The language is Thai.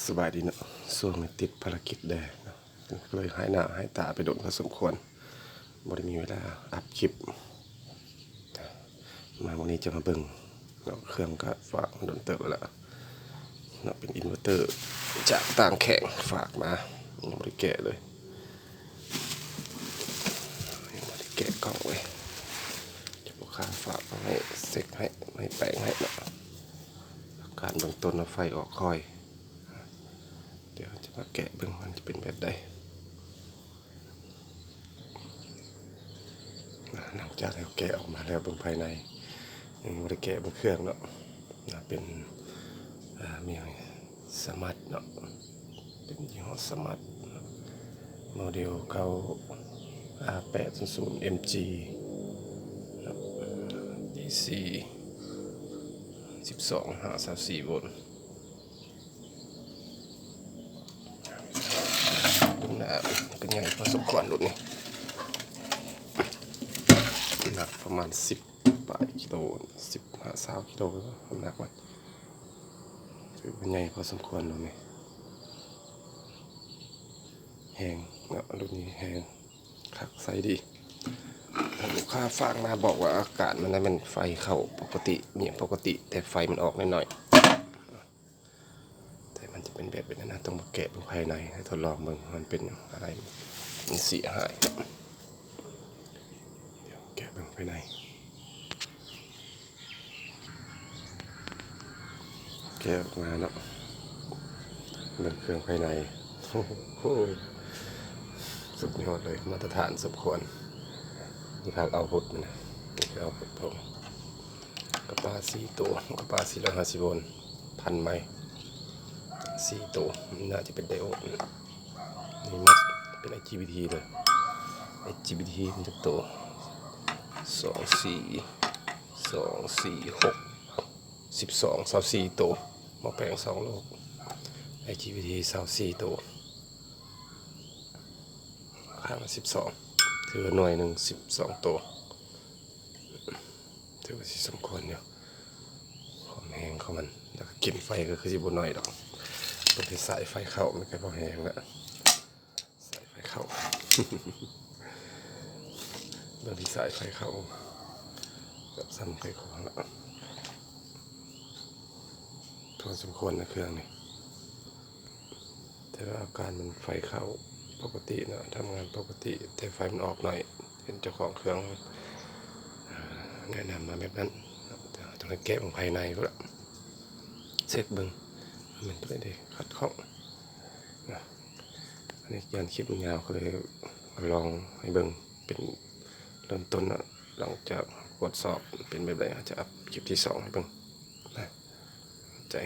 สบายดีเนาะช่วงนี้ติดภารกิจแดงเนาะก็เลยหายหน้าหายตาไปโดนพอสมควรบ่ได้มีเวลาอัพคลิปมาวันนี้จะมาเบิ่งเนาะเครื่องก็ฝากโดนเติบแล้วล่ะเนาะเป็นอินเวอร์เตอร์จากต่างแข่งฝากมายังบ่ได้แกะเลยยังบ่ได้แกะกล่องไว้จะลูกค้าฝากมาให้เซ็กให้แปลงให้เนาะการเบื้องต้นเอาไฟออกคอยเดี๋ยวจะมาแกะเบิ่งมันจะเป็นแบบใดหลังจากเราแกะออกมาแล้วเบิ่งภายในยังไม่ได้แกะเบิ่งเครื่องเนาะเป็นมีสมาร์ทเนาะเป็นยี่ห้อสมาร์ทโมเดลเขา800 MG DC 12.534 โวลต์เป็นไงพอสมควรรุ่นนี้หนักประมาณ10 กิโล15-20 กิโลน้ำหนักมันถือเป็นไงพอสมควรรุ่นนี้แหงเนาะรุ่นนี้แหงคักใสดีลูกค้าฝากมาบอกว่าอากาศมันได้มันไฟเข้าปกติเนี่ยปกติแต่ไฟมันออกน้อยๆแต่มันจะเป็นแบบนั้นนะต้องมาแกะดูภายในให้ทดลองมึงมันเป็นอะไรมันเสียหายเดี๋ยวแกะดูภายในแกะออกมาเนาะเรื่องเครื่องภายในโอ้โหสุดยอดเลยมาตรฐานสมควรนี่ครับเอาพุทมันนะนี่คือเอาพุทผมกระป๋า4 ตัวกระป๋า450 โวลต์พันไม้4 ตัวน่าจะเป็นไดโอดนี่มันเป็น IGBT เลย IGBT มันจะตัว24 ตัวหม้อแปลง2 โลก IGBT 24 ตัวข้างละ12ถือหน่วยหนึ่ง12 ตัวถือว่าสิสมควรอยู่ความแห้งของมันแล้วก็กินไฟก็คือสิบน้อยดอกตัวที่สายไฟเข้ามันก็พอแห้งแล้วสายไฟเข้า ตัวที่สายไฟเข้ากับซ้ำไฟของแล้วพอสมควรนะเครื่องนี้แต่ว่าอาการมันไฟเข้าปกตินะทำงานปกติแต่ไฟมันออกหน่อยเห็นเจ้าของเครื่องแนะนำมาแบบนั้นต้องแกะของภายในก็แล้วเช็คเบิ้งมันไม่ได้ขัดข้องนะอันนี้ยันคลิปมันยาวก็เลยลองให้เบิ้งเป็นเริ่มต้นนะหลังจากตรวจสอบเป็นแบบไหนจะอัพคลิปที่2ให้เบิ้งนะใจ